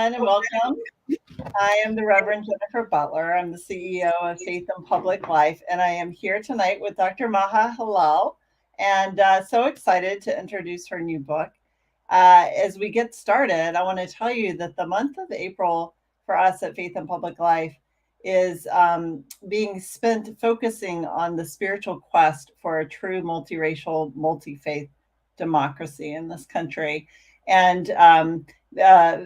everyone, and welcome. I am the Reverend Jennifer Butler. I'm the CEO of Faith and Public Life, and I am here tonight with Dr. Maha Hilal, and so excited to introduce her new book. As we get started, I want to tell you that the month of April for us at Faith and Public Life is being spent focusing on the spiritual quest for a true multiracial, multi-faith democracy in this country. And uh,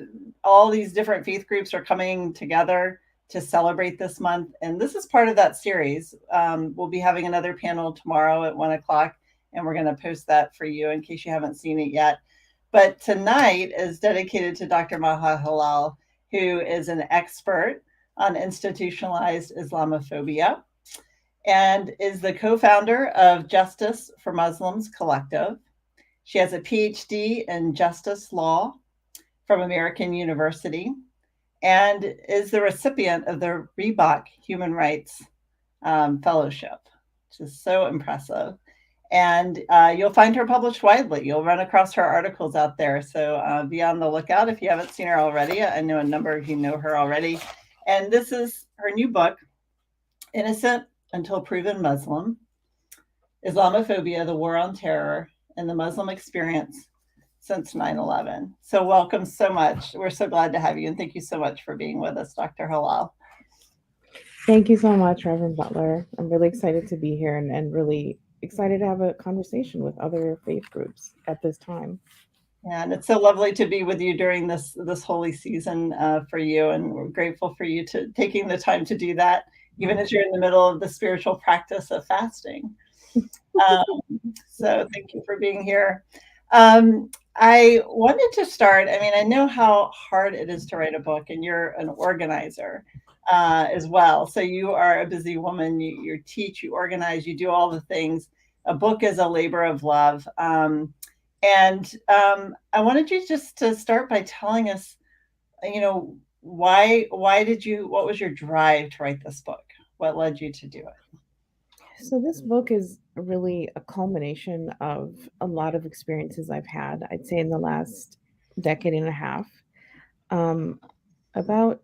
all these different faith groups are coming together to celebrate this month. And this is part of that series. We'll be having another panel tomorrow at 1 o'clock, and we're going to post that for you in case you haven't seen it yet. But tonight is dedicated to Dr. Maha Hilal, who is an expert on institutionalized Islamophobia and is the co-founder of Justice for Muslims Collective. She has a PhD in justice law from American University and is the recipient of the Reebok Human Rights Fellowship, which is so impressive. And you'll find her published widely. You'll run across her articles out there. So be on the lookout if you haven't seen her already. I know a number of you know her already. And this is her new book, Innocent Until Proven Muslim, Islamophobia, the War on Terror, and the Muslim Experience since 9/11. So welcome so much. We're so glad to have you. And thank you so much for being with us, Dr. Hilal. Thank you so much, Reverend Butler. I'm really excited to be here and really excited to have a conversation with other faith groups at this time. Yeah, and it's so lovely to be with you during this holy season for you, and we're grateful for you to taking the time to do that, even as you're in the middle of the spiritual practice of fasting. So thank you for being here. I wanted to start. I mean, I know how hard it is to write a book, and you're an organizer as well. So you are a busy woman. You teach, you organize, you do all the things. A book is a labor of love. And I wanted you just to start by telling us, why what was your drive to write this book? What led you to do it? So this book is really a culmination of a lot of experiences I've had, I'd say in the last decade and a half. Um, about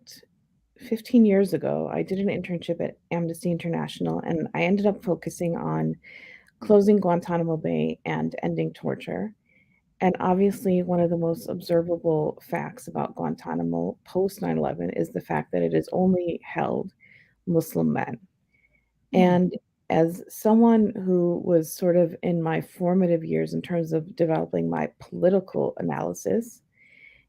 15 years ago, I did an internship at Amnesty International, and I ended up focusing on closing Guantanamo Bay and ending torture. And obviously, one of the most observable facts about Guantanamo post 9/11 is the fact that it has only held Muslim men. And as someone who was sort of in my formative years in terms of developing my political analysis,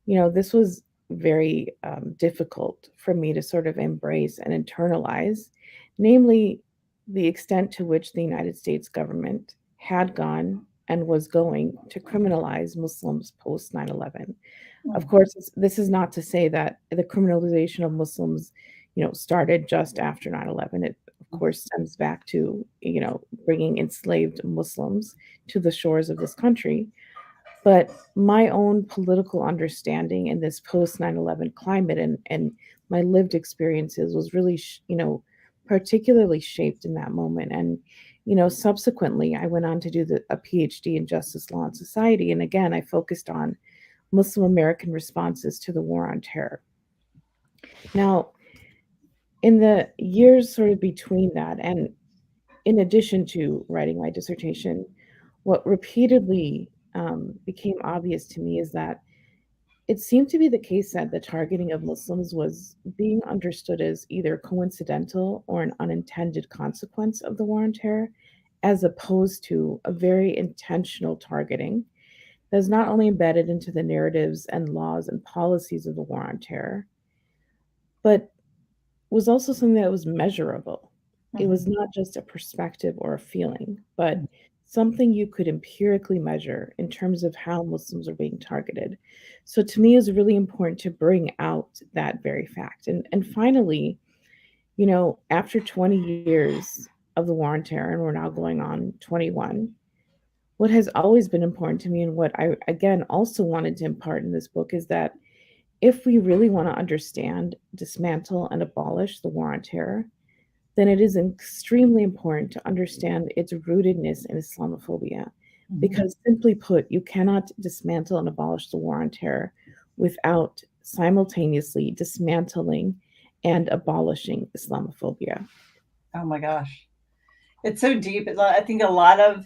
this was very difficult for me to sort of embrace and internalize, namely the extent to which the United States government had gone and was going to criminalize Muslims post 9/11. Of course, this is not to say that the criminalization of Muslims, started just after 9/11. It, of course, stems back to, bringing enslaved Muslims to the shores of this country. But my own political understanding in this post 9/11 climate and my lived experiences was really, particularly shaped in that moment. And, subsequently, I went on to do a PhD in justice law and society. And again, I focused on Muslim American responses to the war on terror. Now, in the years sort of between that, and in addition to writing my dissertation, what repeatedly became obvious to me is that it seemed to be the case that the targeting of Muslims was being understood as either coincidental or an unintended consequence of the war on terror, as opposed to a very intentional targeting that's not only embedded into the narratives and laws and policies of the war on terror, but was also something that was measurable. It was not just a perspective or a feeling, but something you could empirically measure in terms of how Muslims are being targeted. So to me, it's really important to bring out that very fact. And finally, after 20 years of the war on terror, and we're now going on 21, what has always been important to me, and what I, again, also wanted to impart in this book, is that if we really want to understand, dismantle, and abolish the war on terror, then it is extremely important to understand its rootedness in Islamophobia. Because simply put, you cannot dismantle and abolish the war on terror without simultaneously dismantling and abolishing Islamophobia. Oh my gosh. It's so deep. I think a lot of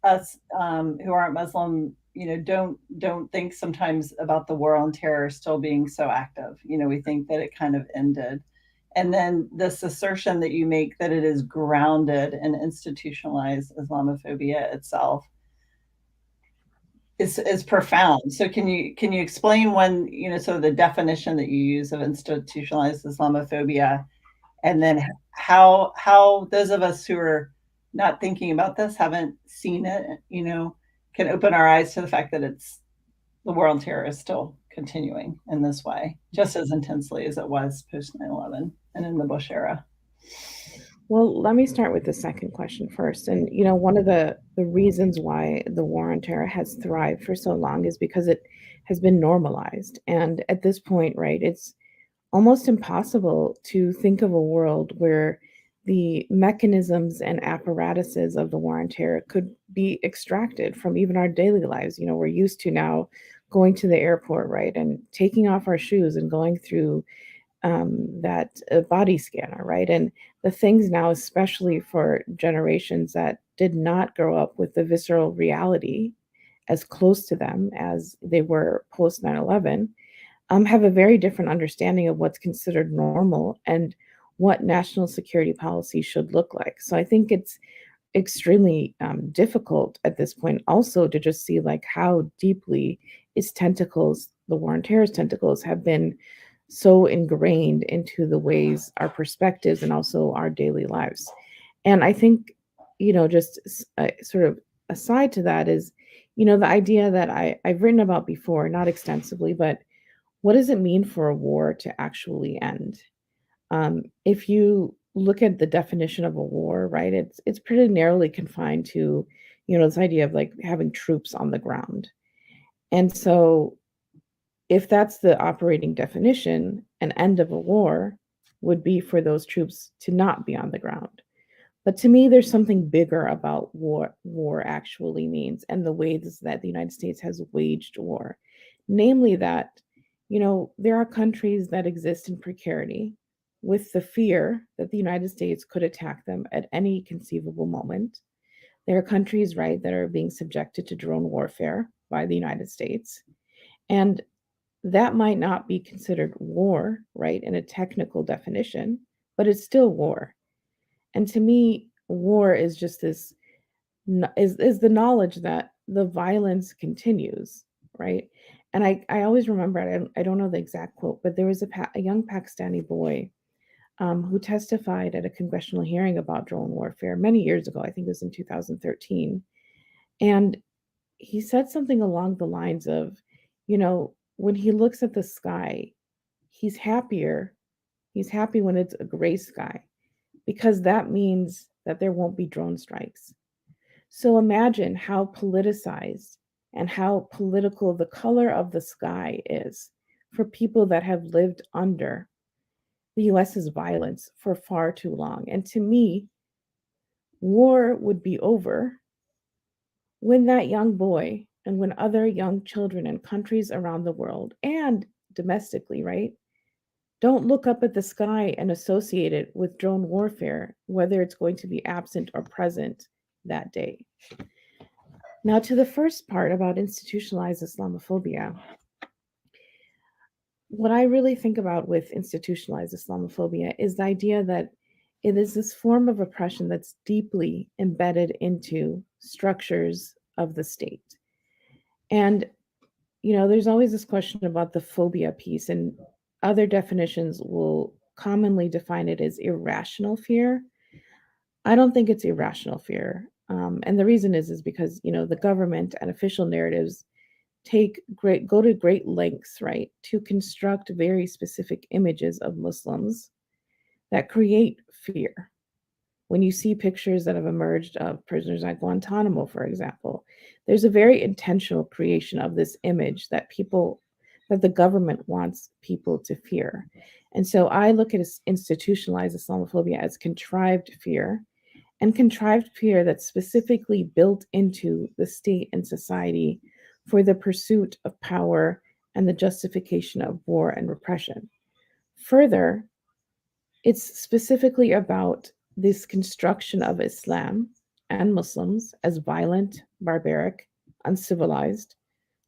us who aren't Muslim, don't think sometimes about the war on terror still being so active. We think that it kind of ended. And then this assertion that you make that it is grounded in institutionalized Islamophobia itself is profound. So can you explain so the definition that you use of institutionalized Islamophobia, and then how those of us who are not thinking about this, haven't seen it, can open our eyes to the fact that the war on terror is still continuing in this way, just as intensely as it was post 9/11 and in the Bush era. Well, let me start with the second question first. And one of the reasons why the war on terror has thrived for so long is because it has been normalized. And at this point, right, it's almost impossible to think of a world where the mechanisms and apparatuses of the war on terror could be extracted from even our daily lives. We're used to now going to the airport, right, and taking off our shoes and going through that body scanner, right? And the things now, especially for generations that did not grow up with the visceral reality as close to them as they were post 9/11, have a very different understanding of what's considered normal and what national security policy should look like. So I think it's extremely difficult at this point also to just see like how deeply its tentacles, the war on terror's tentacles, have been so ingrained into the ways, our perspectives, and also our daily lives. And I think, just sort of aside to that is, the idea that I've written about before, not extensively, but what does it mean for a war to actually end? If you look at the definition of a war, right, it's pretty narrowly confined to, this idea of like having troops on the ground. And so if that's the operating definition, an end of a war would be for those troops to not be on the ground. But to me, there's something bigger about what war actually means and the ways that the United States has waged war. Namely, that, there are countries that exist in precarity with the fear that the United States could attack them at any conceivable moment. There are countries, right, that are being subjected to drone warfare by the United States. And that might not be considered war, right, in a technical definition, but it's still war. And to me, war is just this is the knowledge that the violence continues, right? And I always remember, I don't know the exact quote, but there was a young Pakistani boy who testified at a congressional hearing about drone warfare many years ago. I think it was in 2013. And he said something along the lines of, when he looks at the sky, he's happier. He's happy when it's a gray sky because that means that there won't be drone strikes. So imagine how politicized and how political the color of the sky is for people that have lived under the US's violence for far too long. And to me, war would be over when that young boy and when other young children in countries around the world and domestically, right, don't look up at the sky and associate it with drone warfare, whether it's going to be absent or present that day. Now, to the first part about institutionalized Islamophobia, what I really think about with institutionalized Islamophobia is the idea that it is this form of oppression that's deeply embedded into structures of the state. And, there's always this question about the phobia piece, and other definitions will commonly define it as irrational fear. I don't think it's irrational fear. And the reason is because, the government and official narratives go to great lengths, right, to construct very specific images of Muslims that create fear. When you see pictures that have emerged of prisoners at Guantanamo, for example, there's a very intentional creation of this image that the government wants people to fear. And so I look at institutionalized Islamophobia as contrived fear, and contrived fear that's specifically built into the state and society for the pursuit of power and the justification of war and repression. Further, it's specifically about this construction of Islam and Muslims as violent, barbaric, uncivilized,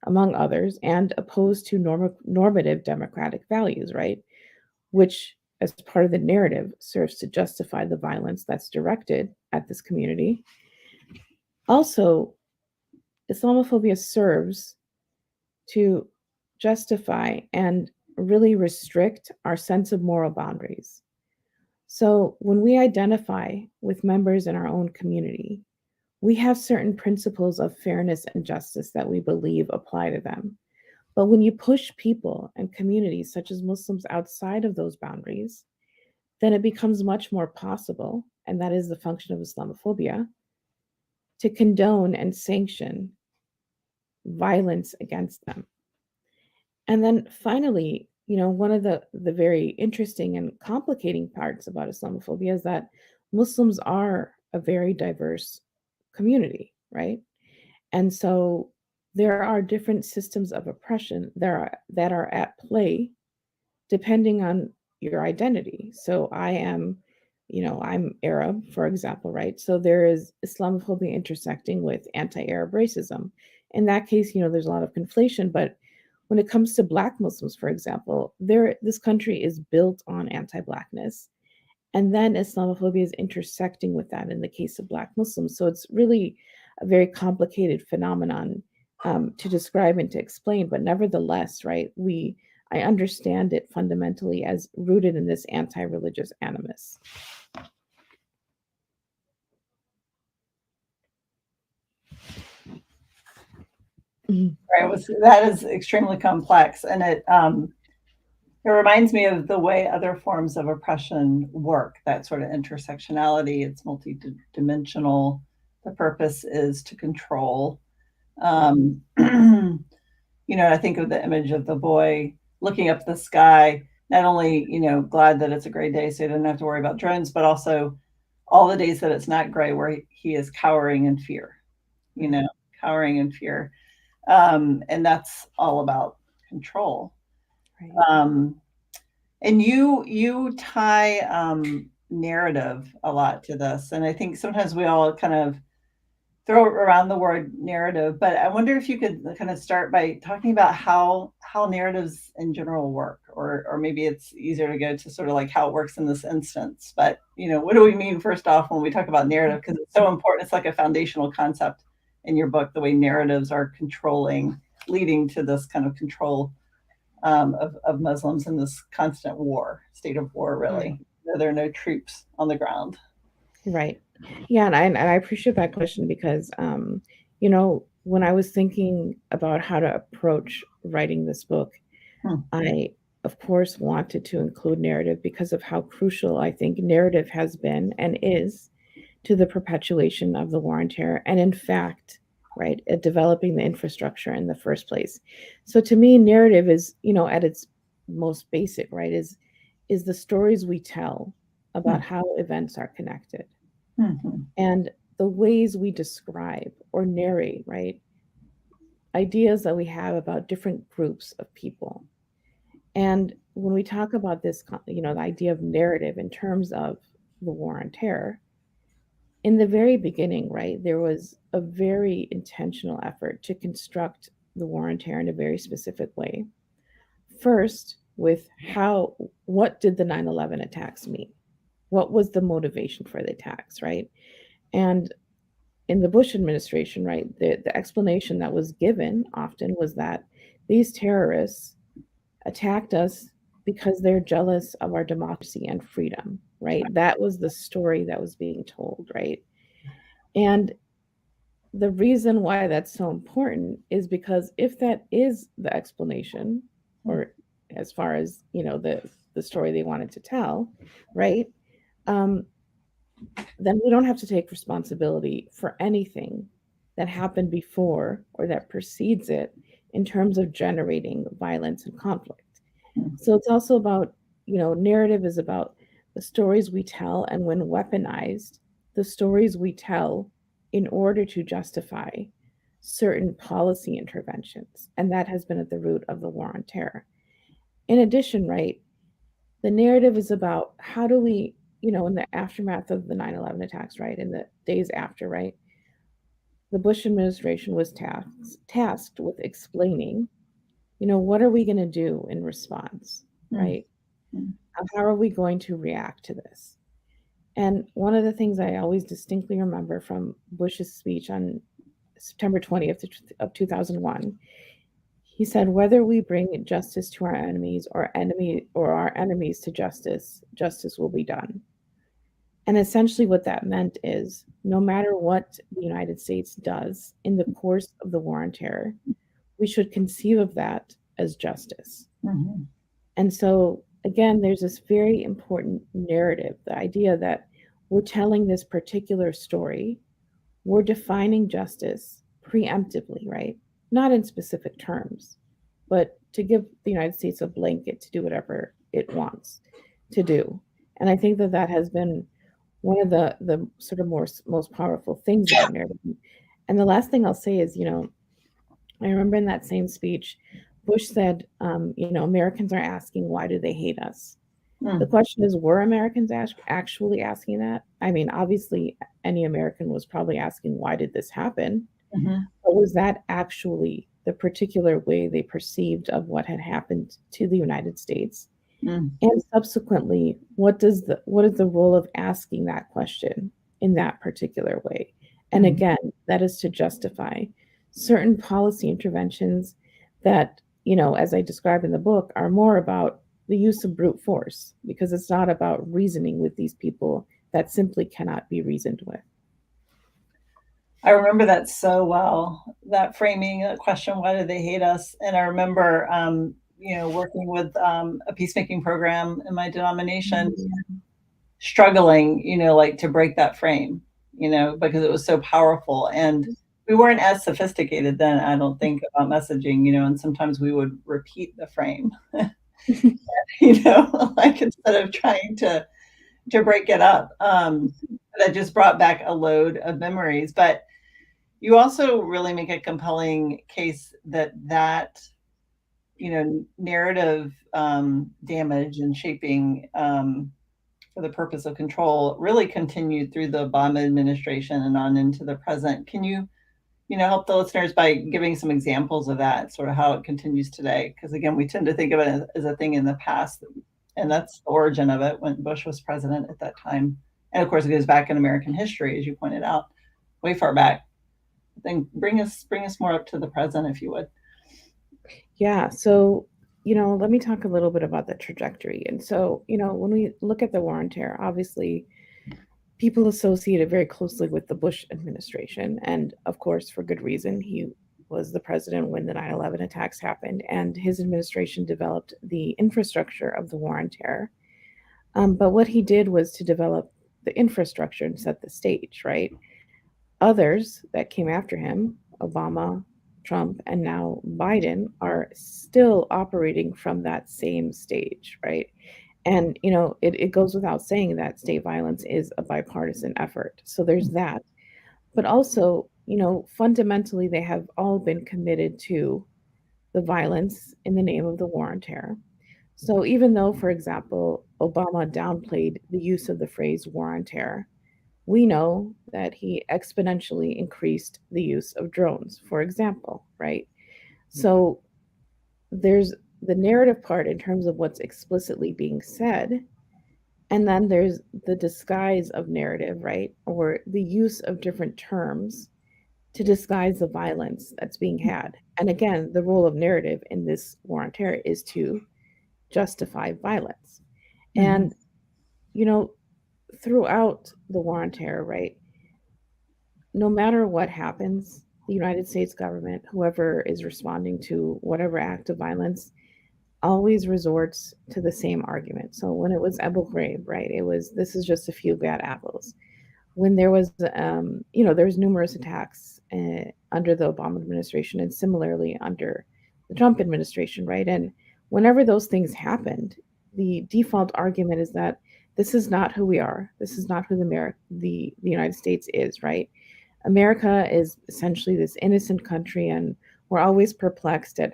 among others, and opposed to normative democratic values, right? Which, as part of the narrative, serves to justify the violence that's directed at this community. Also, Islamophobia serves to justify and really restrict our sense of moral boundaries. So, when we identify with members in our own community, we have certain principles of fairness and justice that we believe apply to them. But when you push people and communities, such as Muslims, outside of those boundaries, then it becomes much more possible, and that is the function of Islamophobia, to condone and sanction violence against them. And then finally, one of the very interesting and complicating parts about Islamophobia is that Muslims are a very diverse community, right? And so there are different systems of oppression that are at play depending on your identity. So I'm Arab, for example, right? So there is Islamophobia intersecting with anti-Arab racism. In that case, there's a lot of conflation, but when it comes to Black Muslims, for example, this country is built on anti-Blackness. And then Islamophobia is intersecting with that in the case of Black Muslims. So it's really a very complicated phenomenon to describe and to explain. But nevertheless, right, I understand it fundamentally as rooted in this anti-religious animus. Right. That is extremely complex, and it reminds me of the way other forms of oppression work. That sort of intersectionality. It's multidimensional. The purpose is to control. I think of the image of the boy looking up the sky. Not only glad that it's a great day, so he doesn't have to worry about drones, but also all the days that it's not gray, where he is cowering in fear. Cowering in fear. And that's all about control. Right. And you tie narrative a lot to this, and I think sometimes we all kind of throw around the word narrative, but I wonder if you could kind of start by talking about how narratives in general work, or maybe it's easier to go to sort of like how it works in this instance. But what do we mean first off when we talk about narrative? Because it's so important. It's like a foundational concept in your book, the way narratives are controlling, leading to this kind of control of Muslims in this constant state of war, really. There are no troops on the ground. Right. Yeah, and I appreciate that question because, when I was thinking about how to approach writing this book, I, of course, wanted to include narrative because of how crucial I think narrative has been and is to the perpetuation of the war on terror, and in fact, right, at developing the infrastructure in the first place. So to me, narrative is, at its most basic, right, is the stories we tell about how events are connected. Mm-hmm. And the ways we describe or narrate, right, ideas that we have about different groups of people. And when we talk about this, the idea of narrative in terms of the war on terror, in the very beginning, right, there was a very intentional effort to construct the war on terror in a very specific way. First, with what did the 9/11 attacks mean? What was the motivation for the attacks, right? And in the Bush administration, right, the explanation that was given often was that these terrorists attacked us because they're jealous of our democracy and freedom, right? That was the story that was being told, right? And the reason why that's so important is because if that is the explanation, or as far as, the story they wanted to tell, right? Then we don't have to take responsibility for anything that happened before or that precedes it in terms of generating violence and conflict. So it's also about, narrative is about the stories we tell, and when weaponized, the stories we tell in order to justify certain policy interventions. And that has been at the root of the war on terror. In addition, right, the narrative is about how do we, in the aftermath of the 9/11 attacks, right, in the days after, right, the Bush administration was tasked with explaining, what are we going to do in response, right? How are we going to react to this? And one of the things I always distinctly remember from Bush's speech on September 20th of 2001, he said, whether we bring justice to our enemies or our enemies to justice, justice will be done. And essentially what that meant is no matter what the United States does in the course of the war on terror, we should conceive of that as justice. Mm-hmm. And so, again, there's this very important narrative, the idea that we're telling this particular story, we're defining justice preemptively, right? Not in specific terms, but to give the United States a blanket to do whatever it wants to do. And I think that that has been one of the sort of most powerful things about narrative. And the last thing I'll say is, I remember in that same speech, Bush said, Americans are asking, why do they hate us? The question is, were Americans actually asking that? I mean, obviously, any American was probably asking, why did this happen? But was that actually the particular way they perceived of what had happened to the United States? And subsequently, what is the role of asking that question in that particular way? And again, that is to justify certain policy interventions that, as I describe in the book, are more about the use of brute force, because it's not about reasoning with these people that simply cannot be reasoned with. I remember that so well, that framing, that question, why do they hate us? And I remember, working with a peacemaking program in my denomination, struggling, like to break that frame, because it was so powerful. And we weren't as sophisticated then, I don't think, about messaging, and sometimes we would repeat the frame, like instead of trying to break it up. That just brought back a load of memories. But you also really make a compelling case that narrative damage and shaping for the purpose of control really continued through the Obama administration and on into the present. Can you, help the listeners by giving some examples of that, sort of how it continues today? Because again, we tend to think of it as a thing in the past, and that's the origin of it when Bush was president at that time. And of course, it goes back in American history, as you pointed out, way far back. Then bring us more up to the present, if you would. Yeah. So, let me talk a little bit about the trajectory. And so, when we look at the war on terror, obviously, people associate it very closely with the Bush administration. And of course, for good reason. He was the president when the 9/11 attacks happened, and his administration developed the infrastructure of the war on terror. But what he did was to develop the infrastructure and set the stage, right? Others that came after him, Obama, Trump, and now Biden, are still operating from that same stage, right? And, it goes without saying that state violence is a bipartisan effort. So there's that. But also, fundamentally, they have all been committed to the violence in the name of the war on terror. So even though, for example, Obama downplayed the use of the phrase war on terror, we know that he exponentially increased the use of drones, for example, right? So there's the narrative part in terms of what's explicitly being said, and then there's the disguise of narrative, right? Or the use of different terms to disguise the violence that's being had. And again, the role of narrative in this war on terror is to justify violence. And, throughout the war on terror, right, no matter what happens, the United States government, whoever is responding to whatever act of violence, always resorts to the same argument. So when it was Abu Ghraib, right, this is just a few bad apples. When there was, there was numerous attacks under the Obama administration and similarly under the Trump administration, right? And whenever those things happened, the default argument is that this is not who we are. This is not who the United States is, right? America is essentially this innocent country, and we're always perplexed at,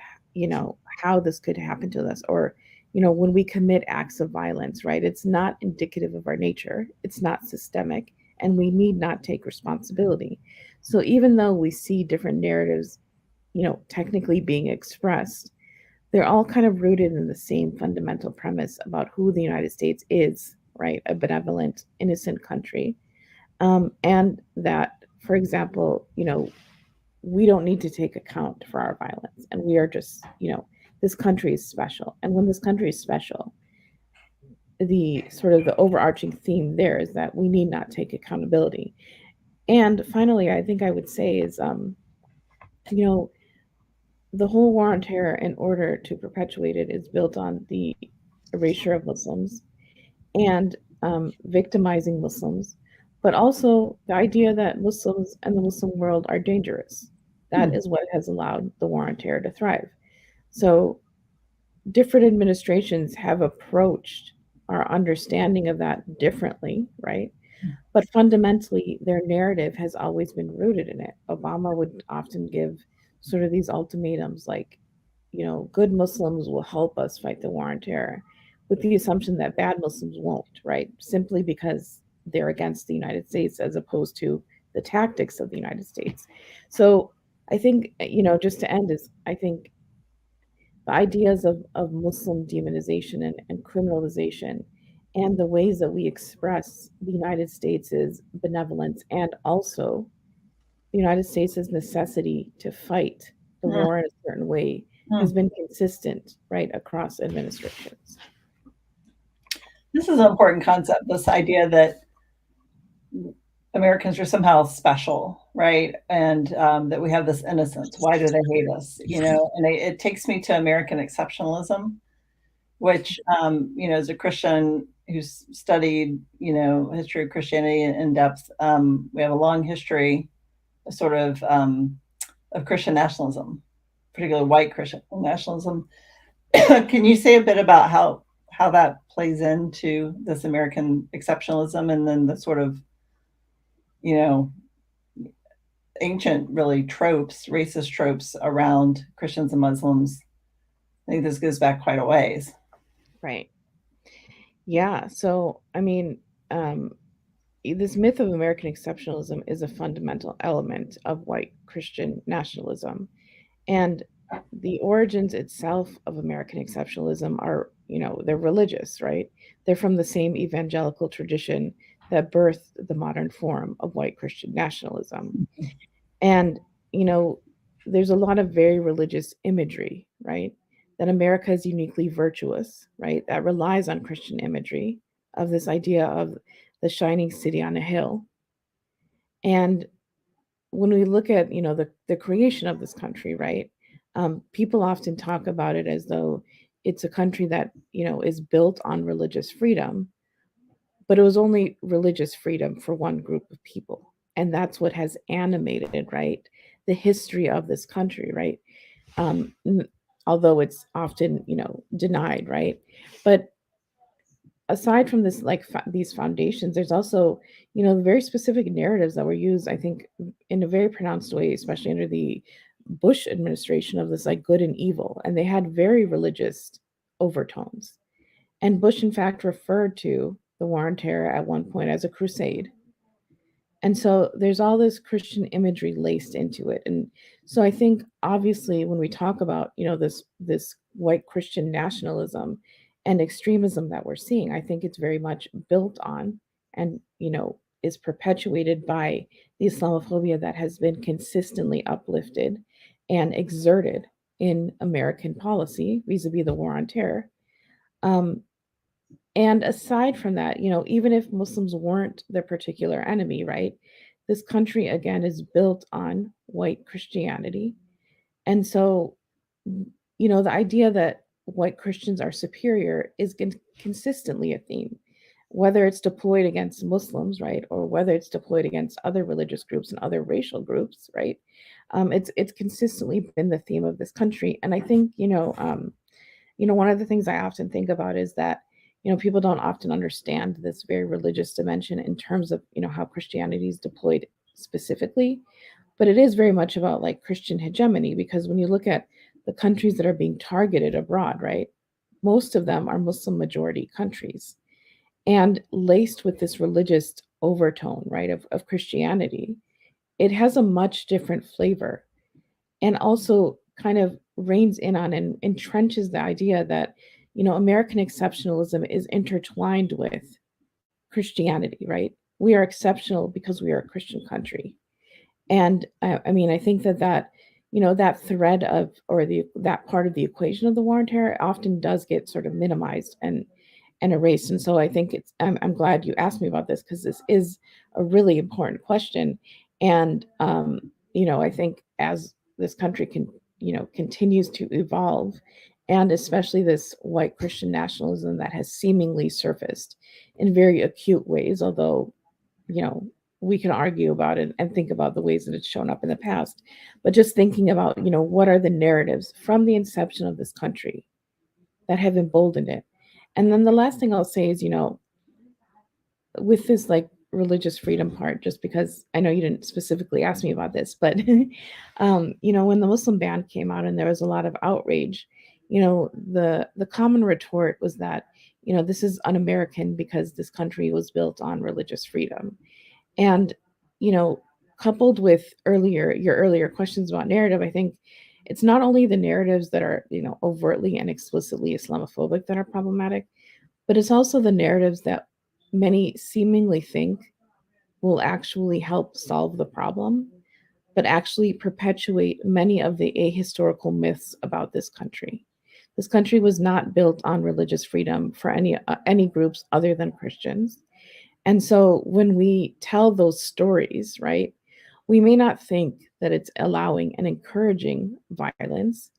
how this could happen to us, or, when we commit acts of violence, right? It's not indicative of our nature, it's not systemic, and we need not take responsibility. So even though we see different narratives, technically being expressed, they're all kind of rooted in the same fundamental premise about who the United States is, right? A benevolent, innocent country. And that, for example, we don't need to take account for our violence. And we are just, this country is special. And when this country is special, the sort of the overarching theme there is that we need not take accountability. And finally, I think I would say is, you know, the whole war on terror, in order to perpetuate it, is built on the erasure of Muslims and victimizing Muslims, but also the idea that Muslims and the Muslim world are dangerous. That is what has allowed the war on terror to thrive. So different administrations have approached our understanding of that differently, right? But fundamentally, their narrative has always been rooted in it. Obama would often give sort of these ultimatums like, good Muslims will help us fight the war on terror, with the assumption that bad Muslims won't, right? Simply because they're against the United States as opposed to the tactics of the United States. So I think, just to end, is I think the ideas of Muslim demonization and criminalization, and the ways that we express the United States' benevolence, and also the United States' necessity to fight the war in a certain way, has been consistent right across administrations. This is an important concept, this idea that Americans are somehow special, right? And that we have this innocence. Why do they hate us? And it takes me to American exceptionalism, which, as a Christian who's studied, history of Christianity in depth, we have a long history, sort of Christian nationalism, particularly white Christian nationalism. Can you say a bit about how that plays into this American exceptionalism, and then the sort of, ancient, really, tropes, racist tropes around Christians and Muslims? I think this goes back quite a ways. Right. Yeah. So, I mean, this myth of American exceptionalism is a fundamental element of white Christian nationalism. And the origins itself of American exceptionalism are, they're religious, right? They're from the same evangelical tradition that birthed the modern form of white Christian nationalism. And, there's a lot of very religious imagery, right? That America is uniquely virtuous, right? That relies on Christian imagery of this idea of the shining city on a hill. And when we look at, the creation of this country, right? People often talk about it as though it's a country that, is built on religious freedom, but it was only religious freedom for one group of people. And that's what has animated, right, the history of this country, right? Um, Although it's often, denied, right? But aside from this, like these foundations, there's also, very specific narratives that were used, I think, in a very pronounced way, especially under the Bush administration, of this like good and evil, and they had very religious overtones. And Bush, in fact, referred to the war on terror at one point as a crusade. And so there's all this Christian imagery laced into it. And so I think, obviously, when we talk about, this white Christian nationalism and extremism that we're seeing, I think it's very much built on and, is perpetuated by the Islamophobia that has been consistently uplifted and exerted in American policy vis-a-vis the war on terror. And aside from that, even if Muslims weren't their particular enemy, right? This country, again, is built on white Christianity. And so, the idea that white Christians are superior is consistently a theme, whether it's deployed against Muslims, right? Or whether it's deployed against other religious groups and other racial groups, right? It's consistently been the theme of this country. And I think, one of the things I often think about is that, people don't often understand this very religious dimension in terms of, how Christianity is deployed specifically, but it is very much about like Christian hegemony, because when you look at the countries that are being targeted abroad, right, most of them are Muslim majority countries and laced with this religious overtone, right, of Christianity. It has a much different flavor, and also kind of reins in on and entrenches the idea that, American exceptionalism is intertwined with Christianity, right? We are exceptional because we are a Christian country. And I mean, I think that thread of, or that part of the equation of the war on terror often does get sort of minimized and erased. And so I think I'm glad you asked me about this, because this is a really important question. And I think as this country continues to evolve, and especially this white Christian nationalism that has seemingly surfaced in very acute ways, although you know we can argue about it and think about the ways that it's shown up in the past. But just thinking about, what are the narratives from the inception of this country that have emboldened it. And then the last thing I'll say is, with this like religious freedom part, just because I know you didn't specifically ask me about this, but when the Muslim ban came out and there was a lot of outrage, the common retort was that, this is un-American because this country was built on religious freedom. And, you know, coupled with your earlier questions about narrative, I think it's not only the narratives that are, overtly and explicitly Islamophobic that are problematic, but it's also the narratives that many seemingly think will actually help solve the problem, but actually perpetuate many of the ahistorical myths about this country. This country was not built on religious freedom for any groups other than Christians. And so when we tell those stories, right, we may not think that it's allowing and encouraging violence,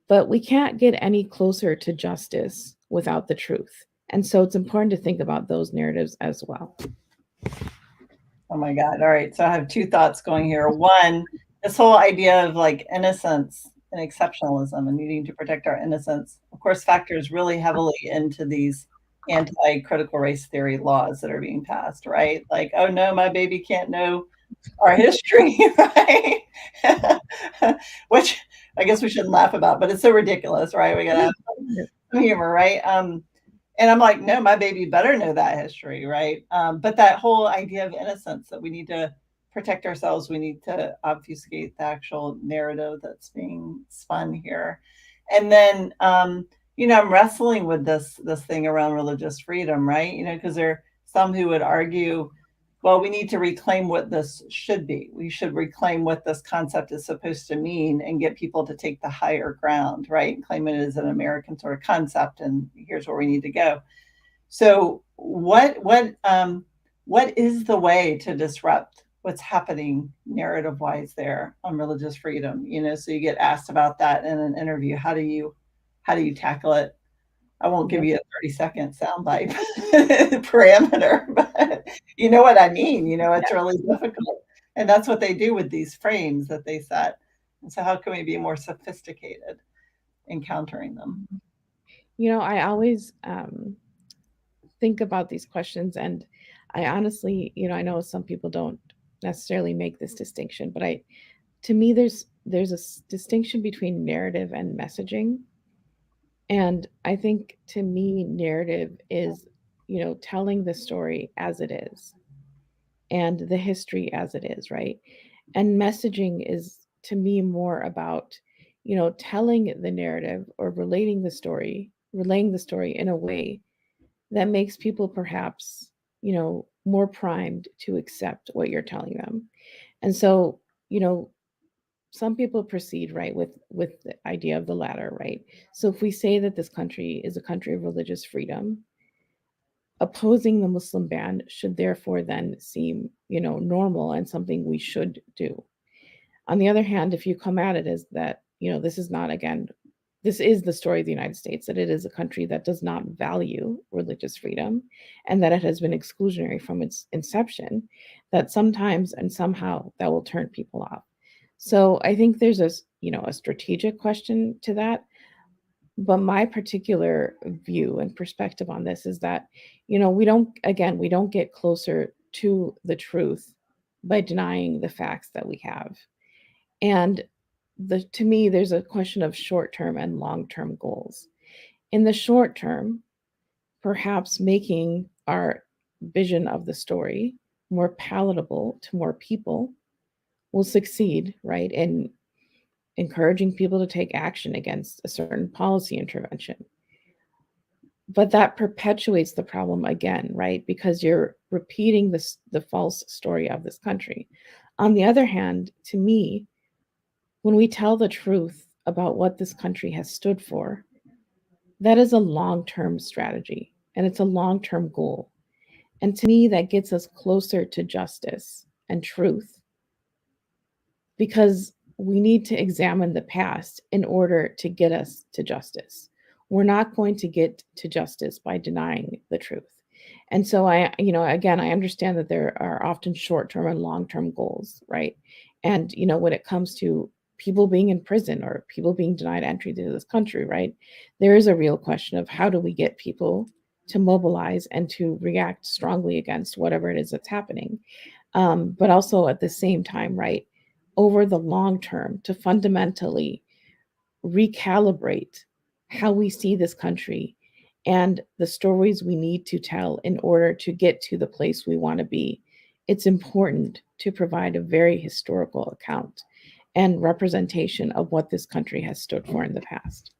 but we can't get any closer to justice without the truth. And so it's important to think about those narratives as well. Oh my God. All right. So I have two thoughts going here. One, this whole idea of like innocence and exceptionalism and needing to protect our innocence, of course, factors really heavily into these anti-critical race theory laws that are being passed, right? Like, oh no, my baby can't know our history, right? Which I guess we shouldn't laugh about, but it's so ridiculous, right? We gotta have some humor, right? And I'm like, no, my baby better know that history, right? But that whole idea of innocence, that we need to protect ourselves, we need to obfuscate the actual narrative that's being spun here. And then, I'm wrestling with this thing around religious freedom, right? Because there are some who would argue, well, we need to reclaim what this should be. We should reclaim what this concept is supposed to mean and get people to take the higher ground, right? And claim it as an American sort of concept, and here's where we need to go. So what is the way to disrupt what's happening narrative wise there on religious freedom? So you get asked about that in an interview. How do you tackle it? I won't give you a 30-second soundbite parameter, but you know what I mean. It's really difficult. And that's what they do with these frames that they set. And so how can we be more sophisticated in countering them? I always think about these questions, and I honestly, I know some people don't necessarily make this distinction, but to me, there's a distinction between narrative and messaging. And I think, to me, narrative is, telling the story as it is and the history as it is, right? And messaging is, to me, more about, telling the narrative or relaying the story in a way that makes people perhaps, more primed to accept what you're telling them. And so, some people proceed, right, with the idea of the latter, right? So if we say that this country is a country of religious freedom, opposing the Muslim ban should therefore then seem, normal and something we should do. On the other hand, if you come at it as that, this is not, again, this is the story of the United States, that it is a country that does not value religious freedom and that it has been exclusionary from its inception, that sometimes and somehow that will turn people off. So I think there's a strategic question to that. But my particular view and perspective on this is that, we don't get closer to the truth by denying the facts that we have. And to me, there's a question of short term and long term goals. In the short term, perhaps making our vision of the story more palatable to more people will succeed, right? In encouraging people to take action against a certain policy intervention. But that perpetuates the problem again, right? Because you're repeating the false story of this country. On the other hand, to me, when we tell the truth about what this country has stood for, that is a long-term strategy and it's a long-term goal. And to me, that gets us closer to justice and truth because we need to examine the past in order to get us to justice. We're not going to get to justice by denying the truth. And so again, I understand that there are often short-term and long-term goals, right? And when it comes to people being in prison or people being denied entry to this country, right? There is a real question of how do we get people to mobilize and to react strongly against whatever it is that's happening. But also at the same time, right, over the long term, to fundamentally recalibrate how we see this country and the stories we need to tell in order to get to the place we want to be. It's important to provide a very historical account and representation of what this country has stood for in the past.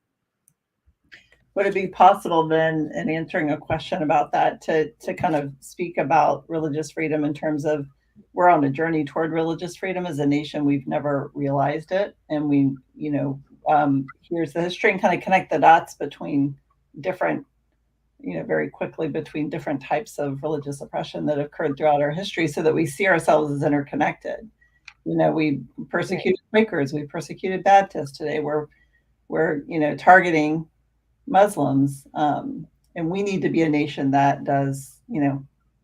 Would it be possible then, in answering a question about that, to kind of speak about religious freedom in terms of we're on a journey toward religious freedom as a nation? We've never realized it, and here's the history and kind of connect the dots between different, very quickly between different types of religious oppression that occurred throughout our history, so that we see ourselves as interconnected. We persecuted Quakers, we persecuted Baptists. Today we're targeting Muslims, and we need to be a nation that does,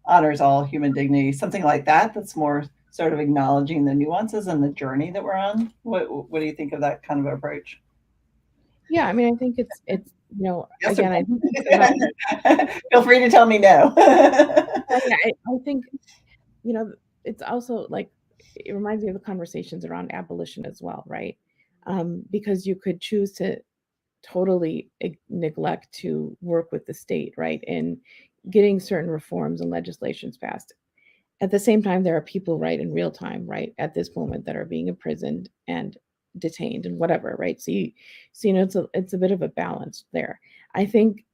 honors all human dignity, something like that. That's more sort of acknowledging the nuances and the journey that we're on. What do you think of that kind of approach? Yeah, I mean, I think it's Yes, again, I think it's about, feel free to tell me no. yeah, I think it's also like it reminds me of the conversations around abolition as well, right? Because you could choose to totally neglect to work with the state, right, in getting certain reforms and legislations passed. At the same time, there are people, right, in real time, right, at this moment that are being imprisoned and detained and whatever, right? It's a bit of a balance there. I think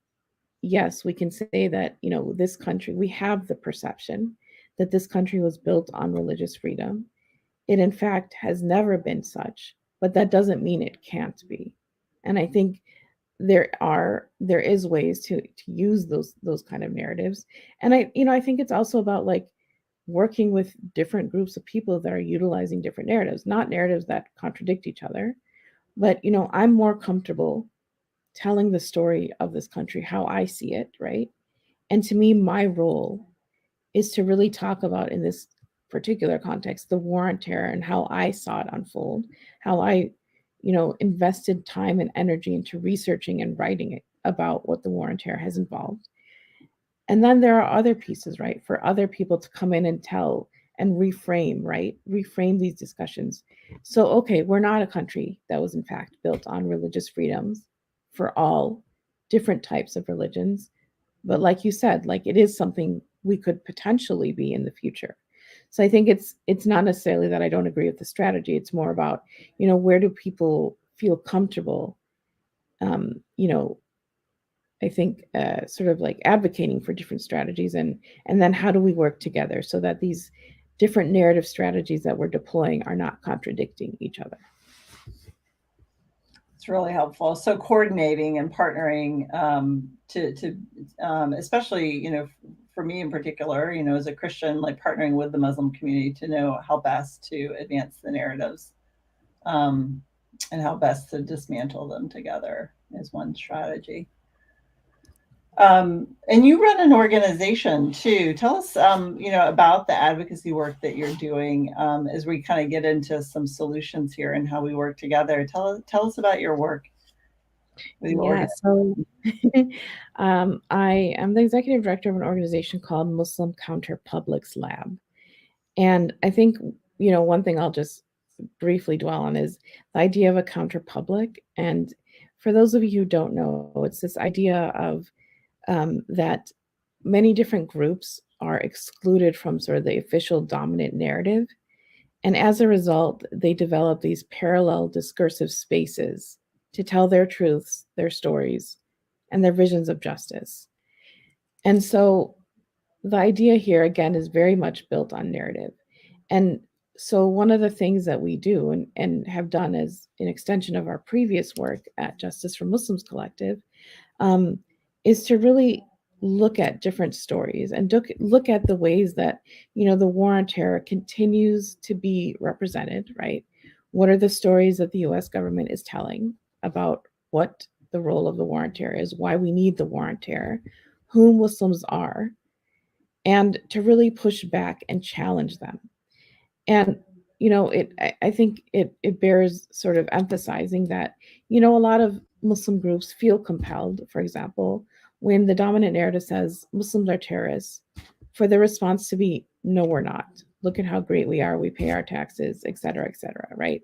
yes, we can say that this country, we have the perception that this country was built on religious freedom. It in fact has never been such, but that doesn't mean it can't be. And I think there is ways to use those kind of narratives. And I think it's also about like working with different groups of people that are utilizing different narratives, not narratives that contradict each other, but I'm more comfortable telling the story of this country how I see it, right? And to me, my role is to really talk about, in this particular context, the war on terror and how I saw it unfold, how I, invested time and energy into researching and writing it about what the war on terror has involved. And then there are other pieces, right, for other people to come in and tell and reframe, right? Reframe these discussions. So, okay, we're not a country that was in fact built on religious freedoms for all different types of religions. But like you said, like it is something we could potentially be in the future. So I think it's not necessarily that I don't agree with the strategy. It's more about, where do people feel comfortable, um, you know, I think sort of like advocating for different strategies, and then how do we work together so that these different narrative strategies that we're deploying are not contradicting each other. It's really helpful. So coordinating and partnering, to especially, for me in particular, as a Christian, like partnering with the Muslim community to know how best to advance the narratives, and how best to dismantle them together is one strategy. And you run an organization too. Tell us, about the advocacy work that you're doing, as we kind of get into some solutions here and how we work together. Tell us about your work with your Yeah, so I am the executive director of an organization called Muslim Counter Publics Lab. And I think, one thing I'll just briefly dwell on is the idea of a counterpublic. And for those of you who don't know, it's this idea of that many different groups are excluded from sort of the official dominant narrative. And as a result, they develop these parallel discursive spaces to tell their truths, their stories, and their visions of justice. And so the idea here, again, is very much built on narrative. And so one of the things that we do and have done as an extension of our previous work at Justice for Muslims Collective um, is to really look at different stories and look at the ways that the war on terror continues to be represented, right? What are the stories that the US government is telling about what the role of the war on terror is, why we need the war on terror, who Muslims are, and to really push back and challenge them. And I think it bears sort of emphasizing that a lot of Muslim groups feel compelled, for example, when the dominant narrative says Muslims are terrorists, for the response to be, no, we're not. Look at how great we are. We pay our taxes, et cetera, right?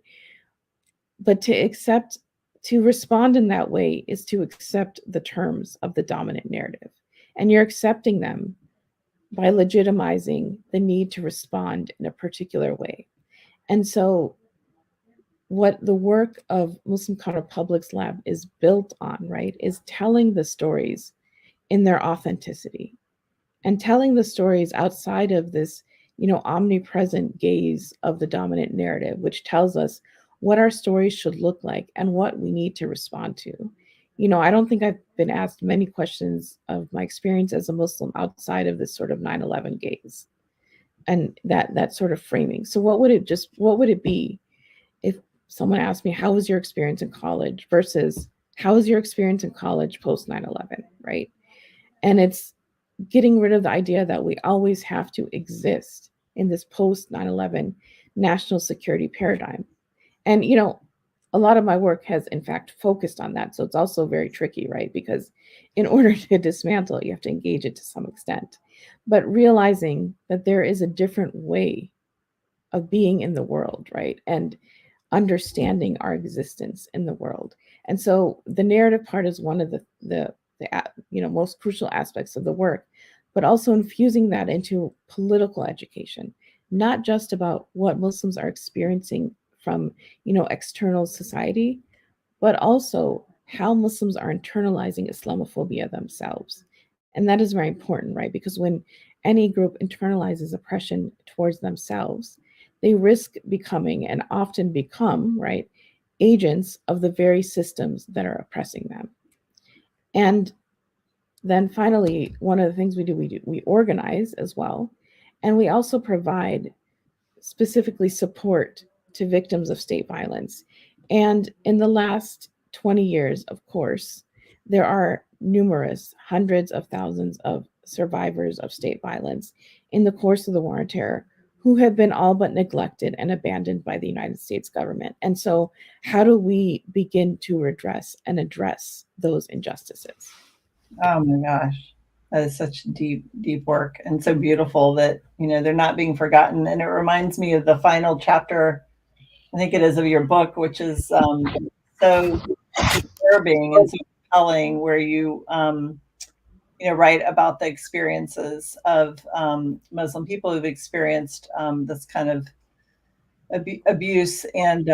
But to respond in that way is to accept the terms of the dominant narrative. And you're accepting them by legitimizing the need to respond in a particular way. And so, what the work of Muslim Counterpublics Lab is built on, right, is telling the stories in their authenticity and telling the stories outside of this, omnipresent gaze of the dominant narrative, which tells us what our stories should look like and what we need to respond to. I don't think I've been asked many questions of my experience as a Muslim outside of this sort of 9/11 gaze and that sort of framing. So what would it be if someone asked me, how was your experience in college versus how was your experience in college post 9/11, right? And it's getting rid of the idea that we always have to exist in this post 9/11 national security paradigm. And a lot of my work has in fact focused on that. So it's also very tricky, right? Because in order to dismantle it, you have to engage it to some extent. But realizing that there is a different way of being in the world, right? And understanding our existence in the world. And so the narrative part is one of the most crucial aspects of the work, but also infusing that into political education, not just about what Muslims are experiencing from external society, but also how Muslims are internalizing Islamophobia themselves. And that is very important, right? Because when any group internalizes oppression towards themselves, they risk becoming and often become, right, agents of the very systems that are oppressing them. And then finally, one of the things we organize as well. And we also provide specifically support to victims of state violence. And in the last 20 years, of course, there are numerous hundreds of thousands of survivors of state violence in the course of the war on terror who have been all but neglected and abandoned by the United States government. And so, how do we begin to redress and address those injustices? Oh my gosh. That is such deep, deep work and so beautiful that, they're not being forgotten. And it reminds me of the final chapter, I think it is, of your book, which is so disturbing and so compelling, where you, write about the experiences of Muslim people who've experienced this kind of abuse and,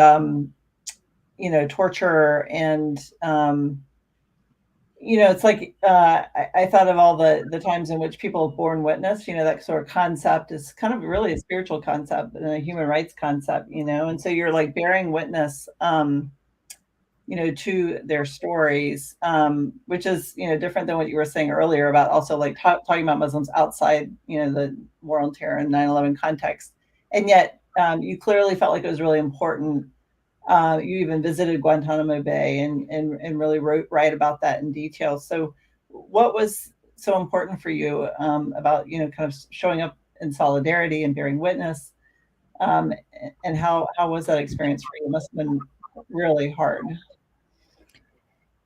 torture and, it's like I thought of all the times in which people have borne witness. That sort of concept is kind of really a spiritual concept and a human rights concept. And so you're like bearing witness, to their stories, which is different than what you were saying earlier about also like talking about Muslims outside the war on terror and 9/11 context, and yet you clearly felt like it was really important. You even visited Guantanamo Bay and really write about that in detail. So what was so important for you about, kind of showing up in solidarity and bearing witness? And how was that experience for you? It must have been really hard.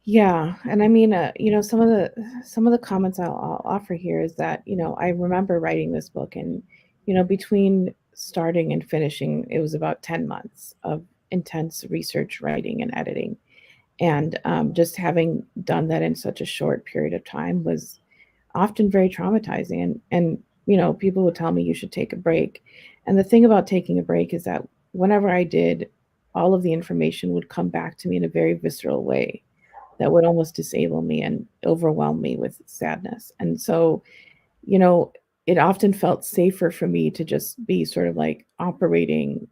Yeah, and I mean, some of the comments I'll offer here is that I remember writing this book, and between starting and finishing, it was about 10 months of intense research, writing, and editing. And just having done that in such a short period of time was often very traumatizing. And people would tell me you should take a break. And the thing about taking a break is that whenever I did, all of the information would come back to me in a very visceral way that would almost disable me and overwhelm me with sadness. And so, you know, it often felt safer for me to just be sort of like operating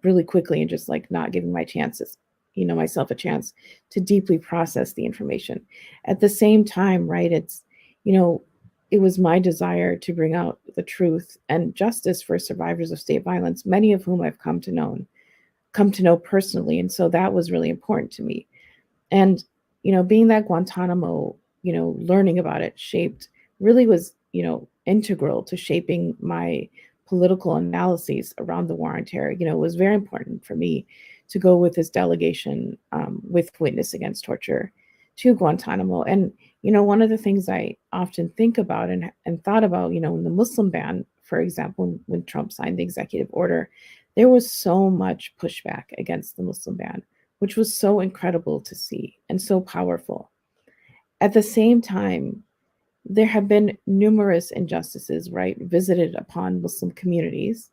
really quickly and just like not giving myself a chance to deeply process the information. At the same time, right, you know, it was my desire to bring out the truth and justice for survivors of state violence, many of whom I've come to know personally. And so that was really important to me. And, being that Guantanamo, learning about it really was, integral to shaping my political analyses around the war on terror. It was very important for me to go with this delegation with Witness Against Torture to Guantanamo. And, one of the things I often think about and thought about, in the Muslim ban, for example, when Trump signed the executive order, there was so much pushback against the Muslim ban, which was so incredible to see and so powerful. At the same time, there have been numerous injustices, right, visited upon Muslim communities.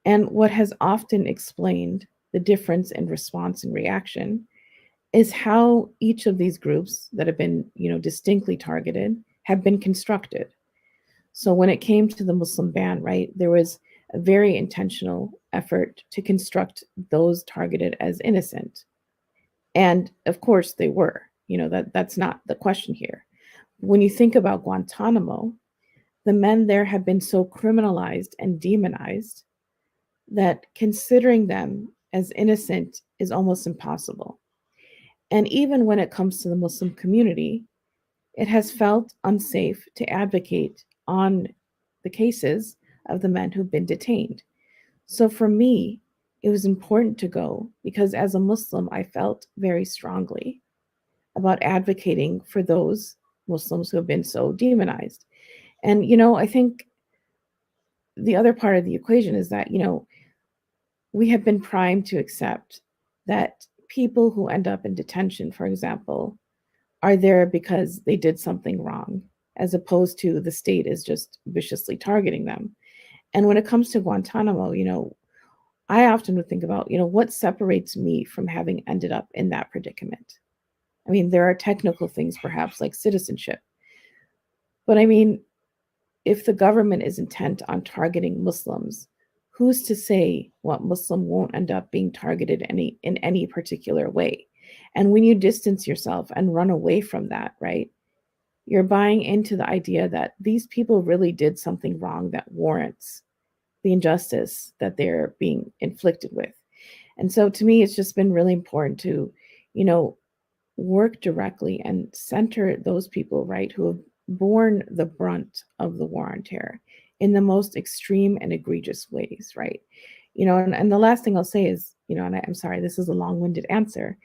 And what has often explained the difference in response and reaction is how each of these groups that have been, distinctly targeted have been constructed. So when it came to the Muslim ban, right, there was a very intentional effort to construct those targeted as innocent. And of course they were, that's not the question here. When you think about Guantanamo, the men there have been so criminalized and demonized that considering them as innocent is almost impossible. And even when it comes to the Muslim community, it has felt unsafe to advocate on the cases of the men who've been detained. So for me, it was important to go because as a Muslim, I felt very strongly about advocating for those Muslims who have been so demonized. And, I think the other part of the equation is that, we have been primed to accept that people who end up in detention, for example, are there because they did something wrong, as opposed to the state is just viciously targeting them. And when it comes to Guantanamo, I often would think about, what separates me from having ended up in that predicament. I mean, there are technical things perhaps like citizenship. But I mean, if the government is intent on targeting Muslims, who's to say what Muslim won't end up being targeted in any particular way? And when you distance yourself and run away from that, right, you're buying into the idea that these people really did something wrong that warrants the injustice that they're being inflicted with. And so to me, it's just been really important to, work directly and center those people, right, who have borne the brunt of the war on terror in the most extreme and egregious ways, right? And the last thing I'll say is, and I'm sorry, this is a long-winded answer,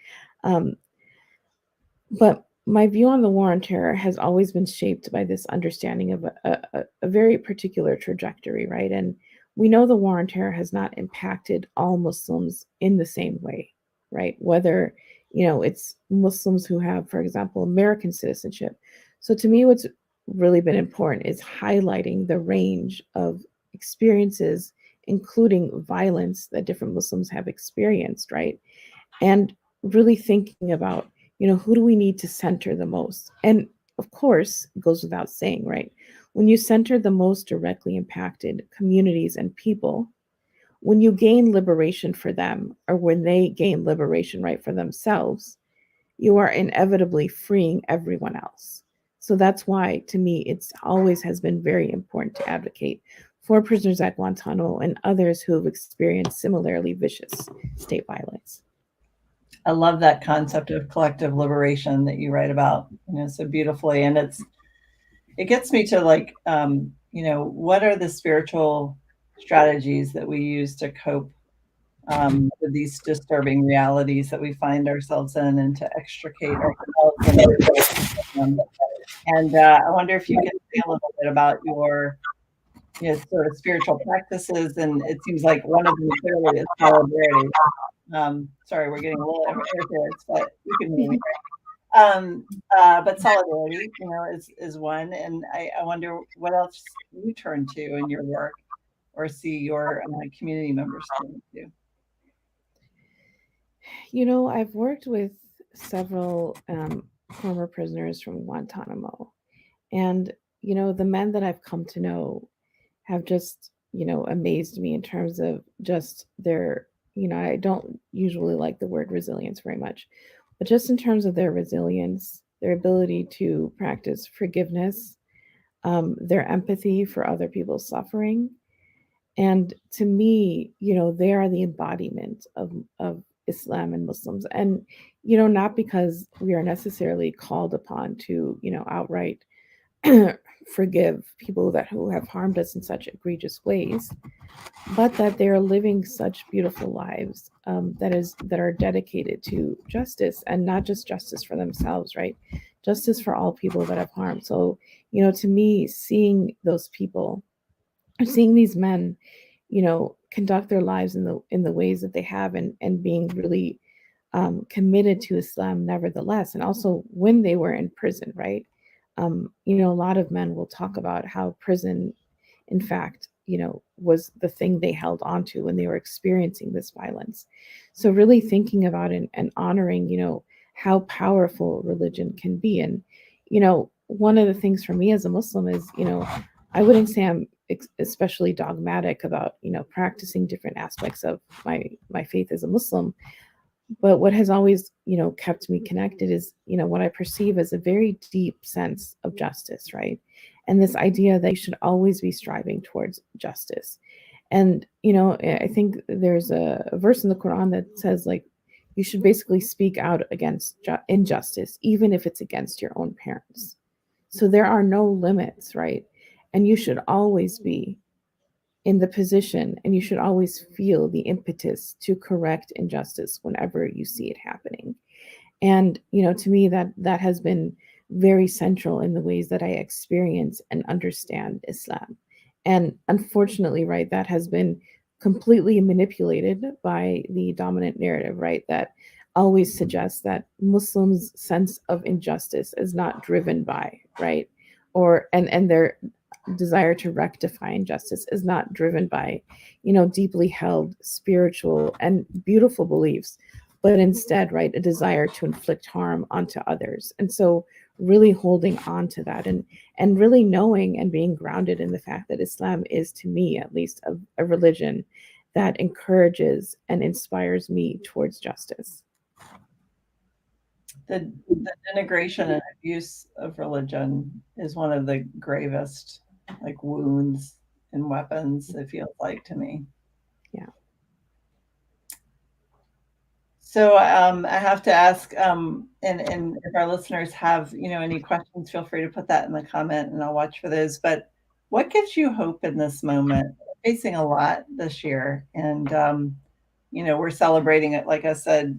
but my view on the war on terror has always been shaped by this understanding of a very particular trajectory, right? And we know the war on terror has not impacted all Muslims in the same way, right? Whether, it's Muslims who have, for example, American citizenship. So to me, what's really been important is highlighting the range of experiences, including violence that different Muslims have experienced, right? And really thinking about, who do we need to center the most? And of course, it goes without saying, right? When you center the most directly impacted communities and people, when you gain liberation for them, or when they gain liberation, right, for themselves, you are inevitably freeing everyone else. So that's why, to me, it's always has been very important to advocate for prisoners at Guantanamo and others who have experienced similarly vicious state violence. I love that concept of collective liberation that you write about, so beautifully. And it gets me to like, what are the spiritual strategies that we use to cope with these disturbing realities that we find ourselves in and to extricate ourselves from them. And I wonder if you can say a little bit about your sort of spiritual practices, and it seems like one of them clearly is solidarity. Sorry, we're getting a little interference, but you can hear me. But solidarity, is one, and I wonder what else you turn to in your work or see your community members turn to. I've worked with several former prisoners from Guantanamo, and the men that I've come to know have just amazed me in terms of just their I don't usually like the word resilience very much, but just in terms of their resilience, their ability to practice forgiveness, their empathy for other people's suffering. And to me, they are the embodiment of Islam and Muslims. And, not because we are necessarily called upon to, outright forgive people who have harmed us in such egregious ways, but that they are living such beautiful lives, that are dedicated to justice, and not just justice for themselves, right? Justice for all people that have harmed. So, to me, seeing those people, seeing these men, conduct their lives in the ways that they have, and being really committed to Islam nevertheless, and also when they were in prison, right? A lot of men will talk about how prison, in fact, was the thing they held on to when they were experiencing this violence. So really thinking about and honoring, how powerful religion can be. And, one of the things for me as a Muslim is, I wouldn't say I'm especially dogmatic about, practicing different aspects of my faith as a Muslim. But what has always, kept me connected is, what I perceive as a very deep sense of justice, right? And this idea that you should always be striving towards justice. And, I think there's a verse in the Quran that says, like, you should basically speak out against injustice, even if it's against your own parents. So there are no limits, right? And you should always be in the position, and you should always feel the impetus to correct injustice whenever you see it happening. And to me, that has been very central in the ways that I experience and understand Islam. And unfortunately, right, that has been completely manipulated by the dominant narrative, right, that always suggests that Muslims' sense of injustice is not driven by, right, or and their desire to rectify injustice is not driven by, deeply held spiritual and beautiful beliefs, but instead, right, a desire to inflict harm onto others. And so really holding on to that, and really knowing and being grounded in the fact that Islam is, to me at least, a religion that encourages and inspires me towards justice. The denigration and abuse of religion is one of the gravest, like, wounds and weapons, it feels like to me. Yeah. So I have to ask, and if our listeners have, any questions, feel free to put that in the comment, and I'll watch for those. But what gives you hope in this moment? We're facing a lot this year, and we're celebrating it, like I said,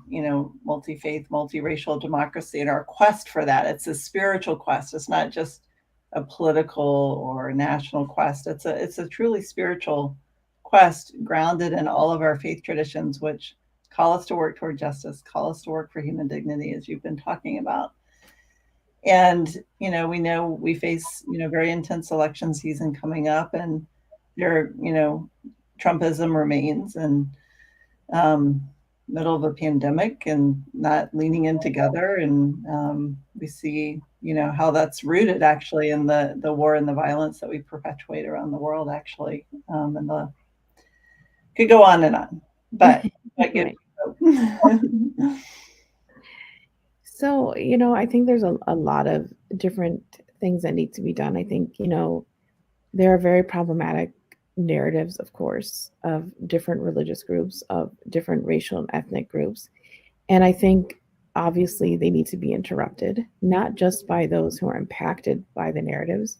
multi-faith, multiracial democracy, and our quest for that. It's a spiritual quest. It's not just a political or national quest. It's a truly spiritual quest grounded in all of our faith traditions, which call us to work toward justice, call us to work for human dignity, as you've been talking about. And, we know we face, very intense election season coming up, and there, Trumpism remains, and middle of a pandemic and not leaning in together. And we see, how that's rooted actually in the war and the violence that we perpetuate around the world, actually. And could go on and on, but Right. So, I think there's a lot of different things that need to be done. I think, there are very problematic narratives, of course, of different religious groups, of different racial and ethnic groups. And I think obviously they need to be interrupted, not just by those who are impacted by the narratives,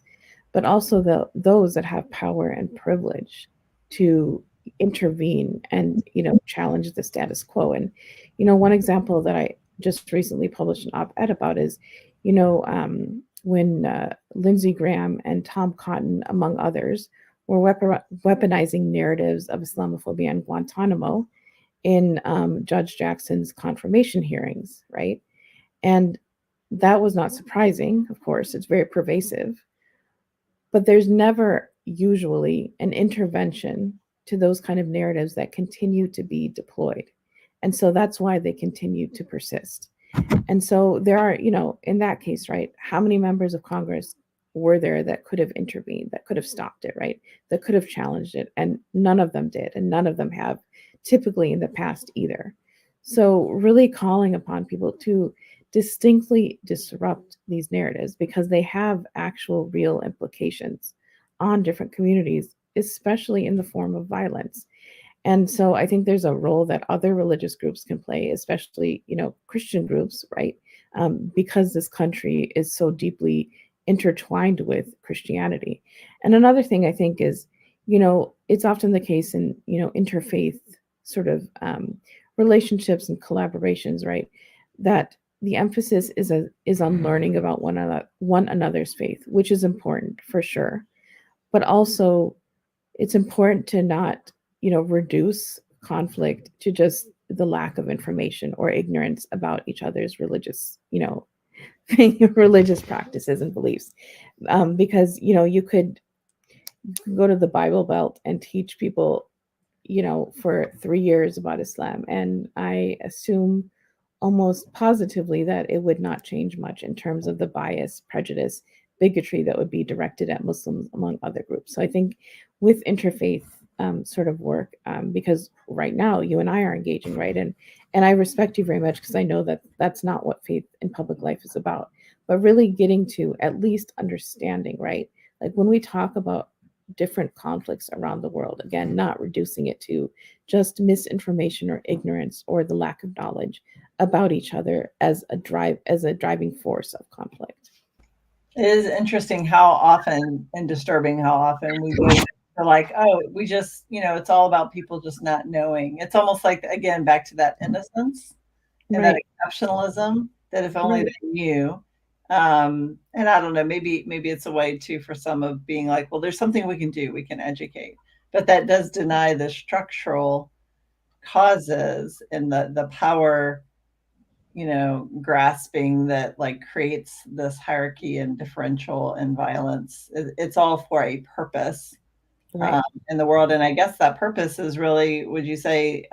but also those that have power and privilege to intervene and, challenge the status quo. And, one example that I just recently published an op-ed about is, when Lindsey Graham and Tom Cotton, among others, were weaponizing narratives of Islamophobia in Guantanamo in Judge Jackson's confirmation hearings, right? And that was not surprising, of course, it's very pervasive, but there's never usually an intervention to those kind of narratives that continue to be deployed. And so that's why they continue to persist. And so there are, in that case, right, how many members of Congress were there that could have intervened, that could have stopped it, right? That could have challenged it. And none of them did. And none of them have typically in the past either. So really calling upon people to distinctly disrupt these narratives because they have actual real implications on different communities, especially in the form of violence. And so I think there's a role that other religious groups can play, especially, Christian groups, right? Because this country is so deeply intertwined with Christianity. And another thing I think is, it's often the case in, interfaith sort of relationships and collaborations, right? That the emphasis is on learning about one another's faith, which is important for sure. But also it's important to not, reduce conflict to just the lack of information or ignorance about each other's religious, religious practices and beliefs. Because, you could go to the Bible Belt and teach people, for 3 years about Islam. And I assume almost positively that it would not change much in terms of the bias, prejudice, bigotry that would be directed at Muslims among other groups. So I think with interfaith sort of work, because right now you and I are engaging, right? And I respect you very much because I know that that's not what faith in public life is about, but really getting to at least understanding, right? Like when we talk about different conflicts around the world, again, not reducing it to just misinformation or ignorance or the lack of knowledge about each other as a driving force of conflict. It is interesting how often and disturbing how often we go to like, oh, we just, it's all about people just not knowing. It's almost like, again, back to that innocence and that Right. exceptionalism that if only Right. they knew. And I don't know, maybe it's a way too for some of being like, well, there's something we can do, we can educate. But that does deny the structural causes and the power grasping that like creates this hierarchy and differential and violence. It's all for a purpose Right. in the world. And I guess that purpose is really, would you say,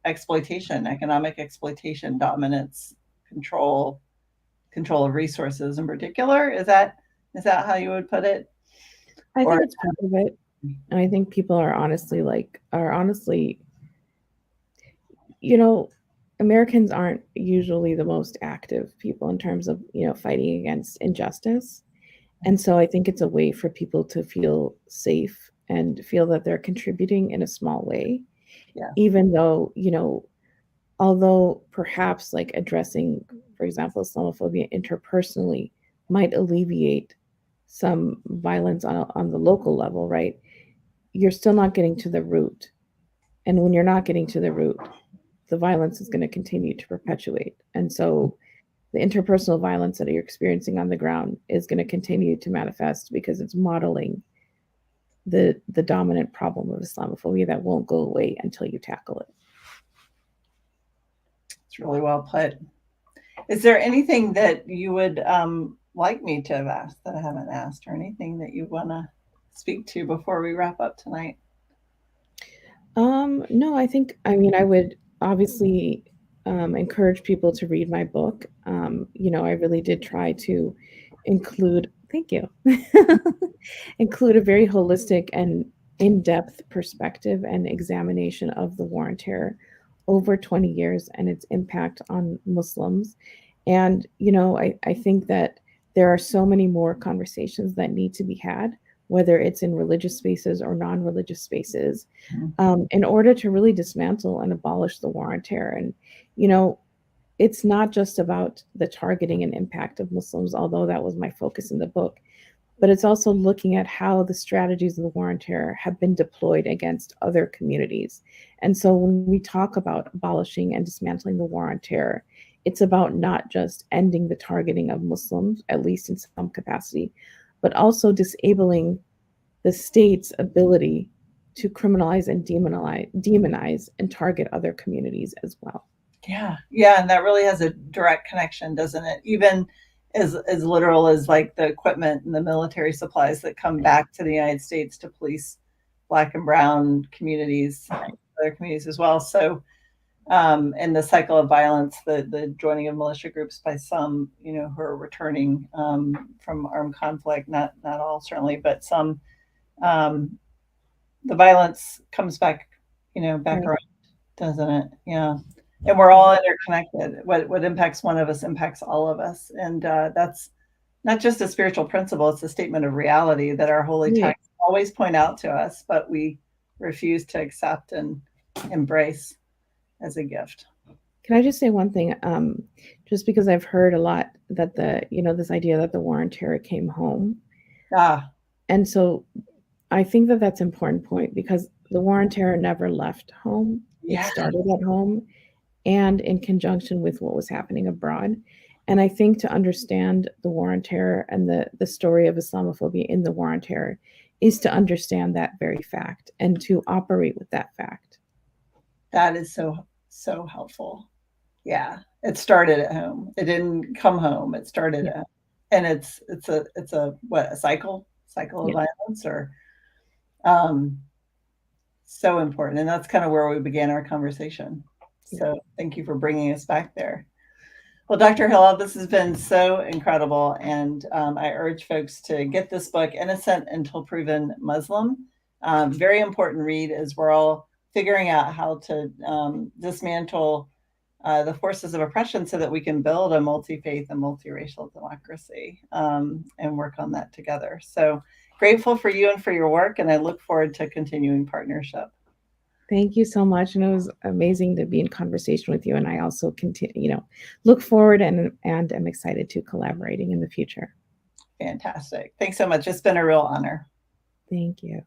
exploitation, economic exploitation, dominance, control of resources in particular? Is that how you would put it? I Or think it's part of it. And I think people are honestly, Americans aren't usually the most active people in terms of, fighting against injustice. And so I think it's a way for people to feel safe and feel that they're contributing in a small way, yeah, even though, although perhaps like addressing, for example, Islamophobia interpersonally might alleviate some violence on the local level, right? You're still not getting to the root. And when you're not getting to the root, the violence is going to continue to perpetuate. And so the interpersonal violence that you're experiencing on the ground is going to continue to manifest because it's modeling the dominant problem of Islamophobia that won't go away until you tackle it. it's really well put. Is there anything that you would like me to have asked that I haven't asked, or anything that you want to speak to before we wrap up tonight? No, I would obviously encourage people to read my book. I really did try to include, thank you, include a very holistic and in-depth perspective and examination of the war on terror over 20 years and its impact on Muslims. And, I think that there are so many more conversations that need to be had, whether it's in religious spaces or non-religious spaces, in order to really dismantle and abolish the war on terror. And, it's not just about the targeting and impact of Muslims, although that was my focus in the book, but it's also looking at how the strategies of the war on terror have been deployed against other communities. And so when we talk about abolishing and dismantling the war on terror, it's about not just ending the targeting of Muslims, at least in some capacity, but also disabling the state's ability to criminalize and demonize and target other communities as well. Yeah, yeah, and that really has a direct connection, doesn't it? Even as literal as like the equipment and the military supplies that come back to the United States to police Black and Brown communities, other communities as well. So, and the cycle of violence, the joining of militia groups by some, you know, who are returning from armed conflict, not all certainly, but some. Um, the violence comes back, you know, back around, doesn't it? Yeah. And we're all interconnected. What impacts one of us impacts all of us. And that's not just a spiritual principle, it's a statement of reality that our holy texts always point out to us, but we refuse to accept and embrace as a gift. Can I just say one thing? Just because I've heard a lot that this idea that the war on terror came home. And so I think that that's an important point, because the war on terror never left home. It started at home and in conjunction with what was happening abroad. And I think to understand the war on terror and the story of Islamophobia in the war on terror is to understand that very fact and to operate with that fact. That is so helpful. Yeah, it started at home. It didn't come home. It started at home. And it's a what, a cycle of violence, or so important. And that's kind of where we began our conversation. So thank you for bringing us back there. Well, Dr. Hilal, this has been so incredible. And I urge folks to get this book, Innocent Until Proven Muslim. Very important read as we're all figuring out how to dismantle the forces of oppression so that we can build a multi-faith and multiracial democracy and work on that together. So grateful for you and for your work, and I look forward to continuing partnership. Thank you so much. And it was amazing to be in conversation with you. And I also look forward and am excited to collaborating in the future. Fantastic. Thanks so much. It's been a real honor. Thank you.